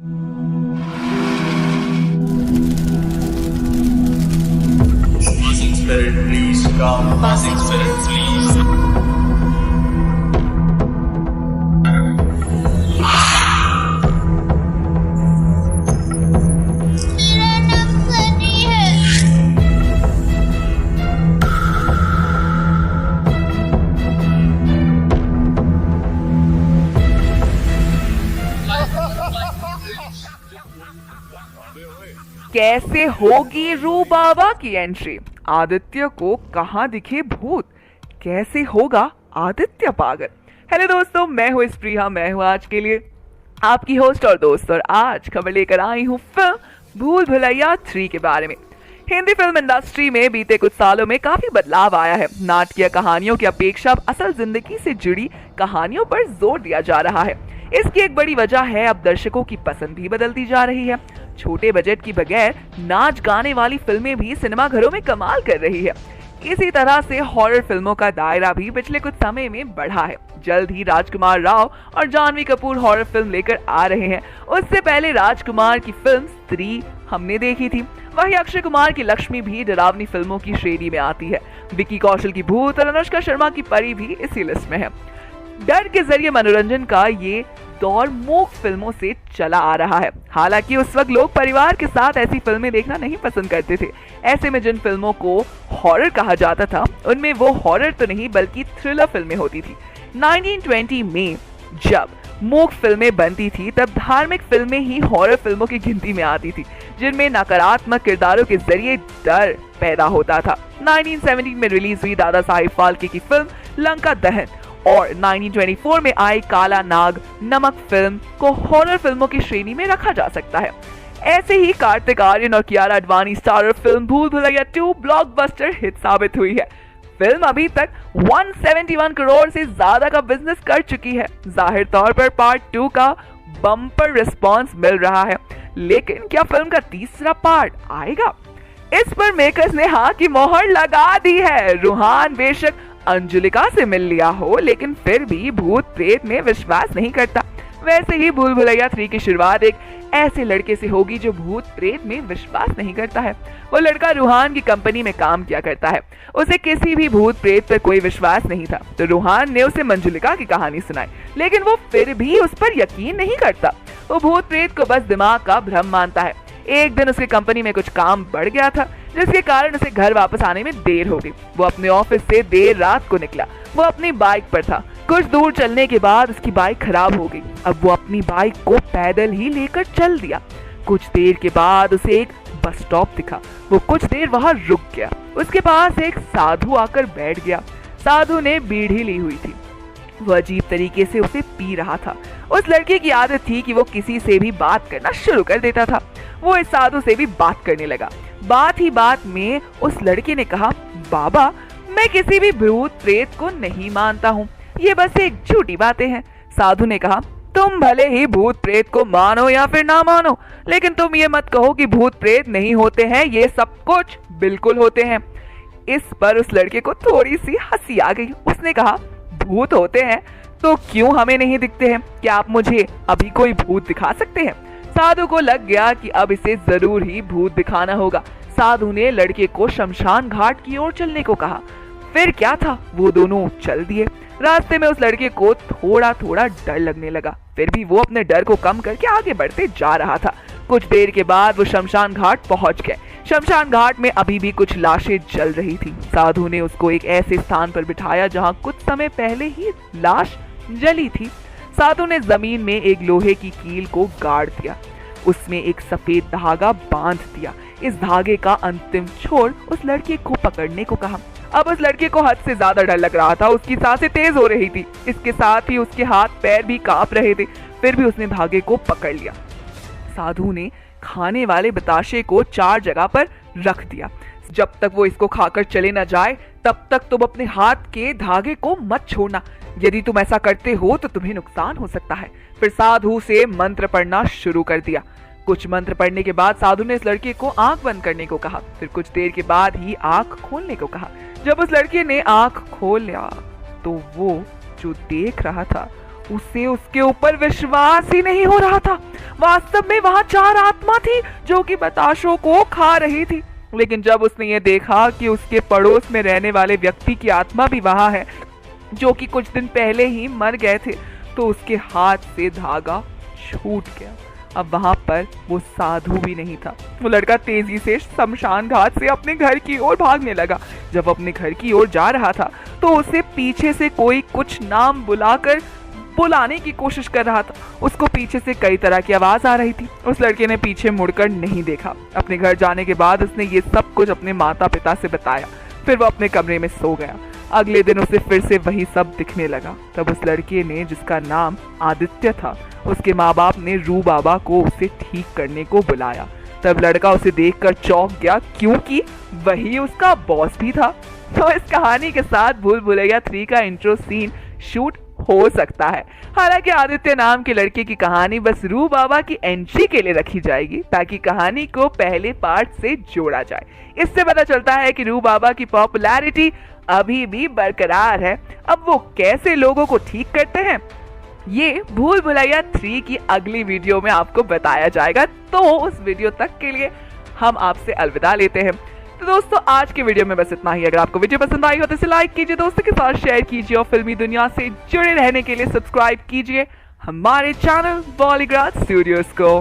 Passing spirit, please come. Passing spirit, please. मेरा नाम सनी है। कैसे होगी रू बाबा की एंट्री? आदित्य को कहाँ दिखे भूत? कैसे होगा आदित्य पागल? हेलो दोस्तों, मैं हूँ स्प्रिया। मैं हूँ आज के लिए आपकी होस्ट और दोस्त, और आज खबर लेकर आई हूँ फिल्म भूल भुलैया 3 के बारे में। हिंदी फिल्म इंडस्ट्री में बीते कुछ सालों में काफी बदलाव आया है। नाटकीय कहानियों की अपेक्षा अब असल जिंदगी से जुड़ी कहानियों पर जोर दिया जा रहा है। इसकी एक बड़ी वजह है अब दर्शकों की पसंद भी बदलती जा रही है। छोटे बजट की बगैर नाच गाने वाली फिल्में भी सिनेमाघरों में कमाल कर रही है। इसी तरह से हॉरर फिल्मों का दायरा भी पिछले कुछ समय में बढ़ा है। जल्द ही राजकुमार राव और जानवी कपूर हॉरर फिल्म लेकर आ रहे हैं। उससे पहले राजकुमार की फिल्म स्त्री हमने देखी थी। वहीं अक्षय कुमार की लक्ष्मी भी डरावनी फिल्मों की श्रेणी में आती है। विक्की कौशल की भूत और अनुष्का शर्मा की परी भी इसी लिस्ट में है। डर के जरिए मनोरंजन का ये दौर मूक फिल्मों से चला आ रहा है। हालांकि उस वक्त लोग परिवार के साथ ऐसी फिल्में देखना नहीं पसंद करते थे। ऐसे में जिन फिल्मों को हॉरर कहा जाता था उनमें वो हॉरर तो नहीं बल्कि थ्रिलर फिल्में होती थी। 1920 में जब मूक फिल्में बनती थी तब धार्मिक फिल्में ही हॉरर फिल्मों की गिनती में आती थी, जिनमें नकारात्मक किरदारों के जरिए डर पैदा होता था। 1917 में रिलीज हुई दादा साहिब फाल्के की फिल्म लंका दहन और 1924 में आई काला नाग नमक फिल्म को हॉरर फिल्मों की श्रेणी में रखा जा सकता है। ऐसे ही कार्तिक आर्यन और कियारा आडवाणी स्टारर फिल्म भूल भुलैया 2 ब्लॉकबस्टर हिट साबित हुई है। फिल्म अभी तक 171 करोड़ से ज्यादा का बिजनेस कर चुकी है। जाहिर तौर पर पार्ट 2 का बम्पर रिस्पांस मिल रहा है, लेकिन क्या फिल्म का तीसरा पार्ट आएगा? इस पर मेकर्स ने हाँ की मोहर लगा दी है। रूहान बेशक अंजुलिका से मिल लिया हो, लेकिन फिर भी भूत प्रेत में विश्वास नहीं करता। वैसे ही भूल भुलैया 3 की शुरुआत एक ऐसे लड़के से होगी जो भूत प्रेत में विश्वास नहीं करता है। वो लड़का रूहान की कंपनी में काम किया करता है। उसे किसी भी भूत प्रेत पर कोई विश्वास नहीं था, तो रूहान ने उसे मंजुलिका की कहानी सुनाई, लेकिन वो फिर भी उस पर यकीन नहीं करता। वो भूत प्रेत को बस दिमाग का भ्रम मानता है। एक दिन उसकी कंपनी में कुछ काम बढ़ गया था, जिसके कारण उसे घर वापस आने में देर हो गई। वो अपने ऑफिस से देर रात को निकला। वो अपनी बाइक पर था। कुछ दूर चलने के बाद उसकी बाइक खराब हो गई। अब वो अपनी बाइक को पैदल ही लेकर चल दिया। कुछ देर के बाद उसे एक बस स्टॉप दिखा। वो कुछ देर वहां रुक गया। उसके पास एक साधु आकर बैठ गया। साधु ने बीड़ी ली हुई थी। वो अजीब तरीके से उसे पी रहा था। उस लड़के की आदत थी कि वो किसी से भी बात करना शुरू कर देता था। वो इस साधु से भी बात करने लगा। बात ही बात में उस लड़के ने कहा, बाबा, मैं किसी भी भूत प्रेत को नहीं मानता हूँ, ये बस एक झूठी बातें हैं। साधु ने कहा, तुम भले ही भूत प्रेत को मानो या फिर ना मानो, लेकिन तुम ये मत कहो कि भूत प्रेत नहीं होते हैं। ये सब कुछ बिल्कुल होते हैं। इस पर उस लड़के को थोड़ी सी हंसी आ गई। उसने कहा, भूत होते हैं तो क्यों हमें नहीं दिखते हैं? क्या आप मुझे अभी कोई भूत दिखा सकते हैं? साधु को लग गया कि अब इसे जरूर ही भूत दिखाना होगा। साधु ने लड़के को शमशान घाट की ओर चलने को कहा। फिर क्या था, वो दोनों चल दिए। रास्ते में उस लड़के को थोड़ा थोड़ा डर लगने लगा, फिर भी वो अपने डर को कम करके आगे बढ़ते जा रहा था। कुछ देर के बाद वो शमशान घाट पहुंच गए। शमशान घाट में अभी भी कुछ लाशें जल रही थी। साधु ने उसको एक ऐसे स्थान पर बिठाया जहां कुछ समय पहले ही लाश जली थी। साधु ने जमीन में एक लोहे की कील को गाड़ दिया। उसमें एक सफेद धागा बांध दिया। इस धागे का अंतिम छोर उस लड़के को पकड़ने को कहा। अब उस लड़के को हद से ज्यादा डर लग रहा था। उसकी सांसें तेज हो रही थी। इसके साथ ही उसके हाथ पैर भी कांप रहे थे। फिर भी उसने धागे को पकड़ लिया। साधु ने खाने वाले बताशे को 4 जगह पर रख दिया। जब तक वो इसको खाकर चले न जाए तब तक तुम अपने हाथ के धागे को मत छोड़ना। यदि तुम ऐसा करते हो तो तुम्हें नुकसान हो सकता है। फिर साधु से मंत्र पढ़ना शुरू कर दिया। कुछ मंत्र पढ़ने के बाद साधु ने इस लड़के को आंख बंद करने को कहा। फिर कुछ देर के बाद ही आंख खोलने को कहा। जब उस लड़के ने आंख खोला तो वो जो देख रहा था उसे उसके ऊपर विश्वास ही नहीं हो रहा था। वास्तव में वहां 4 आत्मा थी जो कि बताशों को खा रही थी। लेकिन जब उसने ये देखा कि उसके पड़ोस में रहने वाले व्यक्ति की आत्मा भी वहां है जो कि कुछ दिन पहले ही मर गए थे, तो उसके हाथ से धागा छूट गया। अब वहां पर वो साधु भी नहीं था। वो लड़का तेजी से शमशान घाट से अपने घर की ओर भागने लगा। जब अपने घर की ओर जा रहा था तो उसे पीछे से कोई कुछ नाम बुलाने की कोशिश कर रहा था। उसको पीछे से कई तरह की आवाज आ रही थी। उस लड़के ने पीछे मुड़कर नहीं देखा। अपने घर जाने के बाद उसने ये सब कुछ अपने माता पिता से बताया। फिर वो अपने कमरे में सो गया। अगले दिन उसे फिर से वही सब दिखने लगा। तब उस लड़के ने, जिसका नाम आदित्य था, उसके माँ बाप ने रू बाबा को उसे ठीक करने को बुलाया। तब लड़का उसे देखकर चौंक गया क्योंकि वही उसका बॉस भी था। तो इस कहानी के साथ भूल भुलैया 3 का इंट्रो सीन शूट हो सकता है। हालांकि आदित्य नाम के लड़के की कहानी बस रू बाबा की एंट्री के लिए रखी जाएगी ताकि कहानी को पहले पार्ट से जोड़ा जाए। इससे पता चलता है कि रू बाबा की पॉपुलैरिटी अभी भी बरकरार है। अब वो कैसे लोगों को ठीक करते हैं, ये भूल भुलैया 3 की अगली वीडियो में आपको बताया जाएगा। तो उस वीडियो तक के लिए हम आपसे अलविदा लेते हैं। तो दोस्तों, आज के वीडियो में बस इतना ही। अगर आपको वीडियो पसंद आई हो तो इसे लाइक कीजिए, दोस्तों के साथ शेयर कीजिए और फिल्मी दुनिया से जुड़े रहने के लिए सब्सक्राइब कीजिए हमारे चैनल बॉलीग्राज स्टूडियोज को।